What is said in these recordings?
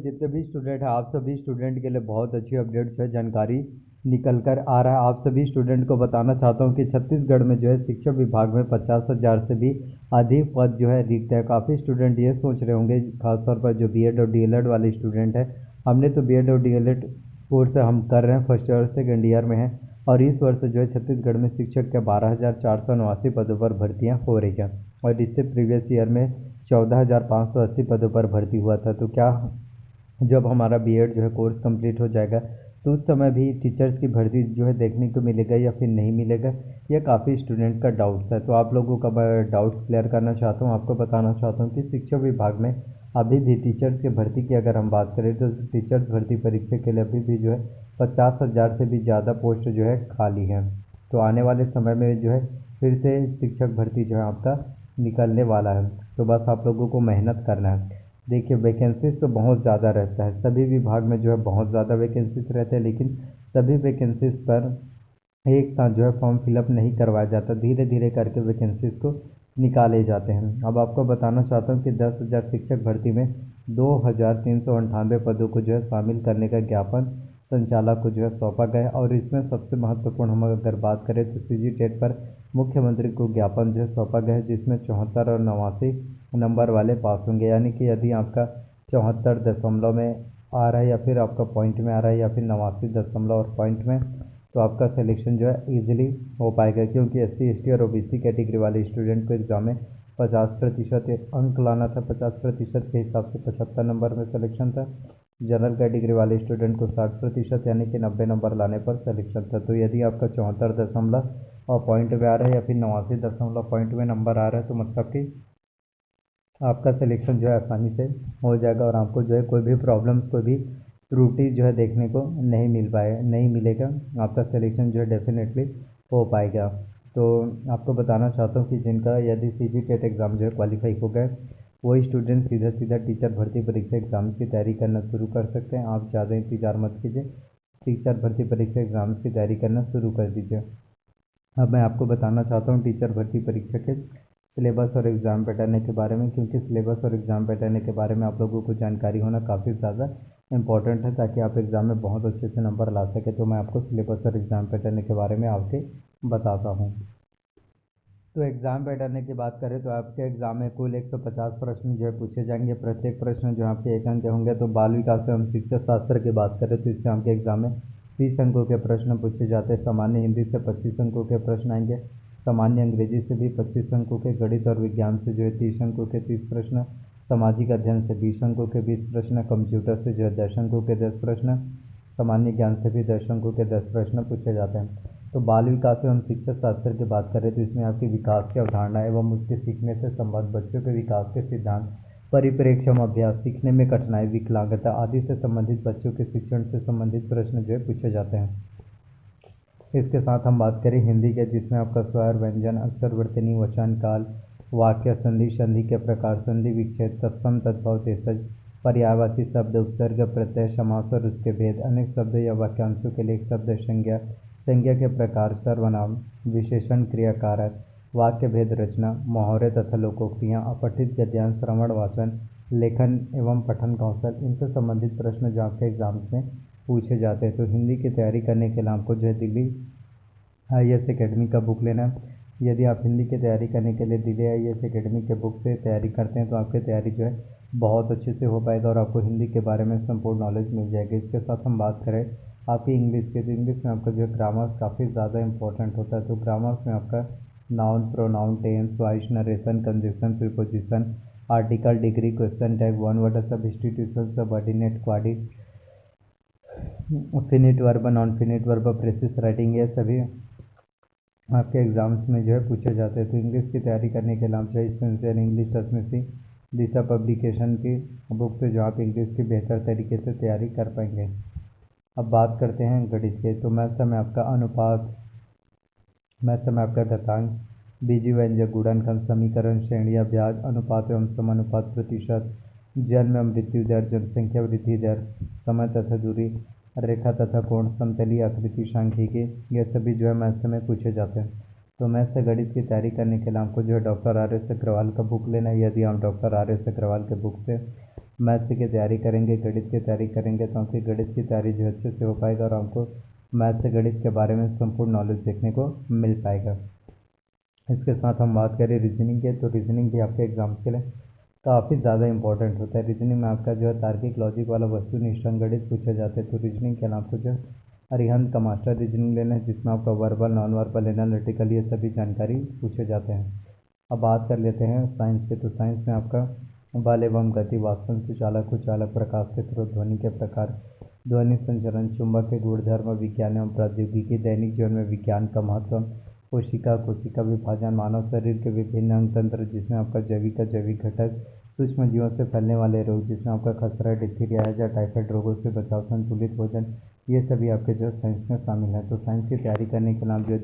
जितने भी स्टूडेंट हैं आप सभी स्टूडेंट के लिए बहुत अच्छी अपडेट जो है जानकारी निकल कर आ रहा है। आप सभी स्टूडेंट को बताना चाहता हूं कि छत्तीसगढ़ में जो है शिक्षा विभाग में 50,000 से भी अधिक पद जो है रिक्त है। काफ़ी स्टूडेंट ये सोच रहे होंगे, खासतौर पर जो बीएड और डीएलएड वाले स्टूडेंट हैं। हमने तो बीएड और डीएलएड कोर्स हम कर रहे हैं, फर्स्ट ईयर सेकेंड ईयर में है, और इस वर्ष जो है छत्तीसगढ़ में शिक्षक के 12,489 पदों पर भर्तियाँ हो रही हैं, और इससे प्रीवियस ईयर में 14,580 पदों पर भर्ती हुआ था। तो क्या जब हमारा बीएड जो है कोर्स कंप्लीट हो जाएगा तो उस समय भी टीचर्स की भर्ती जो है देखने को मिलेगा या फिर नहीं मिलेगा, यह काफ़ी स्टूडेंट का डाउट्स है। तो आप लोगों का मैं डाउट्स क्लियर करना चाहता हूँ, आपको बताना चाहता हूँ कि शिक्षा विभाग में अभी भी टीचर्स की भर्ती की अगर हम बात करें तो टीचर्स भर्ती परीक्षा के लिए अभी भी जो है 50,000 से भी ज़्यादा पोस्ट जो है खाली हैं। तो आने वाले समय में जो है फिर से शिक्षक भर्ती जो है आपका निकलने वाला है। तो बस आप लोगों को मेहनत करना है। देखिए, वैकेंसीज तो बहुत ज़्यादा रहता है, सभी विभाग में जो है बहुत ज़्यादा वैकेंसीज रहते हैं, लेकिन सभी वैकेंसीज पर एक साथ जो है फॉर्म फिलअप नहीं करवाया जाता, धीरे धीरे करके वैकेंसीज को निकाले जाते हैं। अब आपको बताना चाहता हूँ कि 10,000 शिक्षक भर्ती में 2,398 पदों को जो है शामिल करने का ज्ञापन संचालक को जो है सौंपा गया, और इसमें सबसे महत्वपूर्ण हम अगर बात करें तो सीजी टेट पर मुख्यमंत्री को ज्ञापन जो है सौंपा गया है, जिसमें 74 और 89 नंबर वाले पास होंगे। यानी कि यदि आपका 74 दशमलव में आ रहा है या फिर आपका पॉइंट में आ रहा है या फिर 89 दशमलव और पॉइंट में, तो आपका सिलेक्शन जो है ईजिली हो पाएगा, क्योंकि एससी एसटी और ओबीसी कैटेगरी वाले स्टूडेंट को एग्ज़ाम में 50% अंक लाना था। 50% के हिसाब से 75 नंबर में सिलेक्शन था। जनरल कैटेगरी वाले स्टूडेंट को 60% यानी कि 90 नंबर लाने पर सिलेक्शन था। तो यदि आपका 74 दशमलव और पॉइंट में आ रहा है या फिर 89 दशमलव पॉइंट में नंबर आ रहा है, तो मतलब कि आपका सिलेक्शन जो है आसानी से हो जाएगा, और आपको जो है कोई भी प्रॉब्लम्स, कोई भी त्रुटि जो है देखने को नहीं मिलेगा। आपका सिलेक्शन जो है डेफिनेटली हो पाएगा। तो आपको बताना चाहता हूँ कि जिनका यदि सीजी टेट एग्ज़ाम जो है क्वालिफाई हो गए, वही स्टूडेंट सीधा सीधा टीचर भर्ती परीक्षा एग्ज़ाम की तैयारी करना शुरू कर सकते हैं। आप ज़्यादा इंतजार मत कीजिए, टीचर भर्ती परीक्षा एग्ज़ाम की तैयारी करना शुरू कर दीजिए। अब मैं आपको बताना चाहता हूँ टीचर भर्ती परीक्षा के सिलेबस और एग्ज़ाम पैटर्न के बारे में, क्योंकि सिलेबस और एग्ज़ाम पैटर्न के बारे में आप लोगों को जानकारी होना काफ़ी ज़्यादा इंपॉर्टेंट है, ताकि आप एग्ज़ाम में बहुत अच्छे से नंबर ला सकें। तो मैं आपको सिलेबस और एग्ज़ाम पैटर्न के बारे में आगे बताता हूँ। तो एग्ज़ाम पैटर्न की बात करें तो आपके एग्ज़ाम में कुल 150 प्रश्न जो है पूछे जाएंगे। प्रत्येक प्रश्न जो आपके 1 अंक के होंगे। तो बाल विकास एवं शिक्षा शास्त्र की बात करें तो इससे आपके एग्ज़ाम में 30 अंकों के प्रश्न पूछे जाते हैं। सामान्य हिंदी से 25 अंकों के प्रश्न आएंगे। सामान्य अंग्रेजी से भी 25 अंकों के, गणित और विज्ञान से जो है 30 अंकों के 30 प्रश्न, सामाजिक अध्ययन से 20 अंकों के 20 प्रश्न, कंप्यूटर से जो है 10 अंकों के 10 प्रश्न, सामान्य ज्ञान से भी 10 अंकों के 10 प्रश्न पूछे जाते हैं। तो बाल विकास एवं शिक्षा शास्त्र की बात करें तो इसमें आपकी विकास की अवधारणा एवं उसके सीखने से संबंध, बच्चों के विकास के सिद्धांत, परिप्रेक्ष्य एवं अभ्यास, सीखने में कठिनाई, विकलांगता आदि से संबंधित बच्चों के शिक्षण से संबंधित प्रश्न जो है पूछे जाते हैं। इसके साथ हम बात करें हिंदी के, जिसमें आपका स्वर, व्यंजन, अक्षर, वर्तनी, वचन, काल, वाक्य, संधि, संधि के प्रकार, संधि विच्छेद, तत्सम, तद्भव, तेसज, पर्यायवाची शब्द, उपसर्ग, प्रत्यय, समास और उसके भेद, अनेक शब्द या वाक्यांशों के लिए एक शब्द, संज्ञा, संज्ञा के प्रकार, सर्वनाम, विशेषण, क्रिया, कारक, वाक्य भेद, रचना, मुहावरे तथा लोकोक्तियाँ, अपठित गद्यांश, श्रवण, वाचन, लेखन एवं पठन कौशल, इनसे संबंधित प्रश्न जो आपके एग्जाम्स में पूछे जाते हैं। तो हिंदी की तैयारी करने के लिए आपको जो है दिल्ली IAS एकेडमी का बुक लेना है। यदि आप हिंदी की तैयारी करने के लिए दिल्ली IAS एकेडमी के बुक से तैयारी करते हैं तो आपकी तैयारी जो है बहुत अच्छे से हो पाएगा, और आपको हिंदी के बारे में संपूर्ण नॉलेज मिल जाएगी। इसके साथ हम बात करें आपकी इंग्लिश की, तो इंग्लिश में आपका जो है ग्रामर्स काफ़ी ज़्यादा इंपॉर्टेंट होता है। तो ग्रामर्स में आपका noun, pronoun, tense, voice, narration, conjunction, preposition, article, degree, question tag, one word, substitution, subordinate, क्वाडी, finite verb, non finite verb, precis writing, ये सभी आपके एग्जाम्स में जो है पूछे जाते हैं। तो इंग्लिश की तैयारी करने के लिए आप जो है एसेंशियल इंग्लिश ट्रांसमिसी दिशा पब्लिकेशन की बुक से जो आप इंग्लिश की बेहतर तरीके से तैयारी कर पाएंगे। अब बात करते हैं गणित के। तो मैथ्स में आपका अनुपात, मैथ्स में आपका घातांक, बीजीय व्यंजक, गुणनखंड, समीकरण, श्रेणियाँ, ब्याज, अनुपात एवं समानुपात, प्रतिशत, जन्म एवं मृत्यु दर, जनसंख्या वृद्धि दर, समय तथा दूरी, रेखा तथा कोण, समतलीय आकृति, सांख्यिकी, ये सभी जो है मैथ्स में पूछे जाते हैं। तो मैथ्स से गणित की तैयारी करने के लिए आपको जो है डॉक्टर RS अग्रवाल का बुक लेना है। यदि आप डॉक्टर RS अग्रवाल के बुक से मैथ्स की तैयारी करेंगे, गणित की तैयारी करेंगे, तो आपकी गणित की तैयारी जो अच्छे से हो पाएगा और आपको मैथ्स से गणित के बारे में संपूर्ण नॉलेज देखने को मिल पाएगा। इसके साथ हम बात करें रीजनिंग के, तो रीजनिंग भी आपके एग्जाम्स के लिए काफ़ी ज़्यादा इंपॉर्टेंट होता है। रीजनिंग में आपका जो है तार्किक लॉजिक वाला वस्तुनिष्ठ गणित पूछे जाते हैं। तो रीजनिंग के नाम आपको जो अरिहंत का मास्टर रीजनिंग लेना है, जिसमें आपका वर्बल, नॉन वर्बल, एनालिटिकल ये सभी जानकारी पूछे जाते हैं। अब बात कर लेते हैं साइंस के, तो साइंस में आपका बल एवं गति, वाष्पन, सुचालक, कुचालक, प्रकाश के स्रोत, ध्वनि के प्रकार, ध्वनि संचरण, चुंबक के गुणधर्म, विज्ञान एवं प्रौद्योगिकी, दैनिक जीवन में विज्ञान का महत्व, कोशिका, कोशिका विभाजन, मानव शरीर के विभिन्न अंग तंत्र, जिसमें आपका जैविक का जैविक घटक, सूक्ष्म जीवों से फैलने वाले रोग, जिसमें आपका खसरा, डिप्थीरिया, हैजा, टाइफाइड रोगों से बचाव, संतुलित भोजन, ये सभी आपके जो साइंस में शामिल हैं। तो साइंस की तैयारी करने के लिए आप जो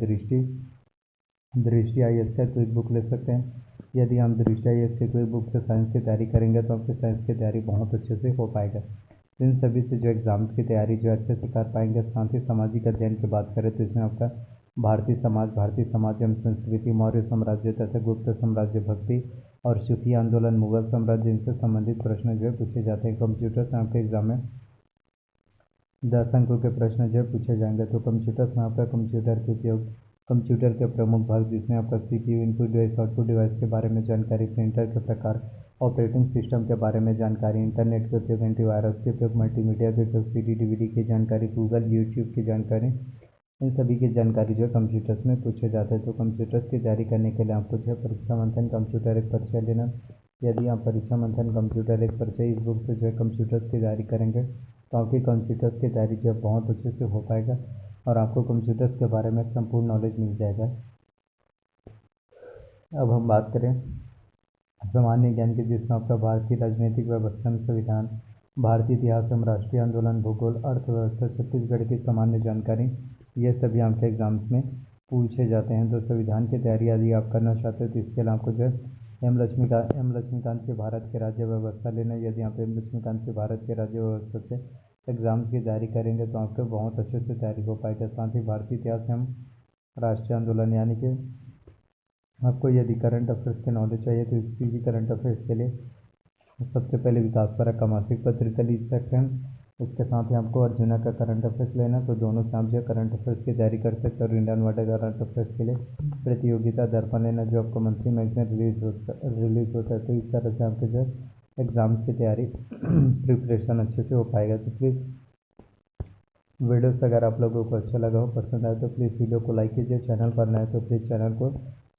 दृष्टि IAS का क्विक बुक ले सकते हैं। यदि हम दृष्टि IAS के क्विक बुक से साइंस की तैयारी करेंगे तो आपकी साइंस की तैयारी बहुत अच्छे से हो पाएगा। तो इन सभी से जो एग्ज़ाम्स की तैयारी जो अच्छे से कर पाएंगे। साथ ही सामाजिक अध्ययन की बात करें तो इसमें आपका भारतीय समाज एवं संस्कृति, मौर्य साम्राज्य तथा गुप्त साम्राज्य, भक्ति और सुफी आंदोलन, मुगल साम्राज्य, इनसे संबंधित प्रश्न जो है पूछे जाते हैं। कंप्यूटर से आपके एग्जाम में 10 अंकों के प्रश्न जो है पूछे जाएंगे। तो कंप्यूटर में आपका कंप्यूटर के उपयोग, कंप्यूटर के प्रमुख भाग, जिसमें आपका CPU, input device, output device के बारे में जानकारी, प्रिंटर के प्रकार, ऑपरेटिंग सिस्टम के बारे में जानकारी, इंटरनेट के उपयोग, एंटीवायरस के उपयोग, मल्टीमीडिया के उपयोग, CD DVD की जानकारी, गूगल यूट्यूब की जानकारी, इन सभी की जानकारी जो है कंप्यूटर्स में पूछे जाते हैं। तो कंप्यूटर्स की तैयारी करने के लिए आपको जो है परीक्षा मंथन कंप्यूटर एक परिचय लेना। यदि आप परीक्षा मंथन कंप्यूटर एक परिचय इस बुक से जो है कंप्यूटर्स की तैयारी करेंगे तो आपकी कंप्यूटर्स की तैयारी जो है बहुत अच्छे से हो पाएगा और आपको कंप्यूटर्स के बारे में संपूर्ण नॉलेज मिल जाएगा। अब हम बात करें सामान्य ज्ञान की, जिसमें आपका भारतीय राजनीतिक व्यवस्था में संविधान, भारतीय इतिहास एवं राष्ट्रीय आंदोलन, भूगोल, अर्थव्यवस्था, छत्तीसगढ़ की सामान्य जानकारी, ये सभी आपके एग्जाम्स में पूछे जाते हैं। तो संविधान की तैयारी यदि आप करना चाहते हो तो इसके लिए आपको जो है एम लक्ष्मीकांत के भारत के राज्य व्यवस्था लेना। यदि आप एम लक्ष्मीकांत के भारत के राज्य व्यवस्था से एग्ज़ाम्स की तैयारी करेंगे तो आपको बहुत अच्छे से तैयारी हो पाएगा। साथ ही भारतीय इतिहास एवं राष्ट्रीय आंदोलन, यानी कि आपको यदि करंट अफेयर्स की नॉलेज चाहिए तो इसी भी करंट अफेयर्स के लिए सबसे पहले विकास परक का मासिक पत्र खरीद सकते हैं। उसके साथ ही आपको अर्जुना का करंट अफेयर्स लेना, तो दोनों से आप जो करंट अफेयर्स की तैयारी कर सकते हैं। और इंडियन वर्ल्ड करंट अफेयर्स के लिए प्रतियोगिता दर्पण लेना, जो आपको मंथली मैगजीन रिलीज होता है। तो इस तरह से आपके जो एग्ज़ाम्स की तैयारी प्रिपरेशन अच्छे से हो पाएगा। तो प्लीज़ वीडियोस अगर आप लोगों को अच्छा लगा हो, पसंद आए तो प्लीज़ वीडियो को लाइक कीजिए। चैनल पर नए तो प्लीज़ चैनल को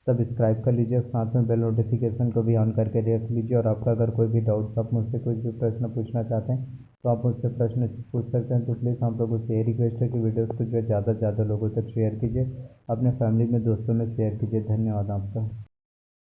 सब्सक्राइब कर लीजिए, साथ में बेल नोटिफिकेशन को भी ऑन करके रख लीजिए। और आपका अगर कोई भी डाउट्स, आप मुझसे कोई भी प्रश्न पूछना चाहते हैं तो आप मुझसे प्रश्न पूछ सकते हैं। तो प्लीज़ हम लोगों से ये रिक्वेस्ट है कि वीडियोज़ को जो है ज़्यादा से ज़्यादा लोगों तक शेयर कीजिए, अपने फैमिली में, दोस्तों में शेयर कीजिए। धन्यवाद आपका।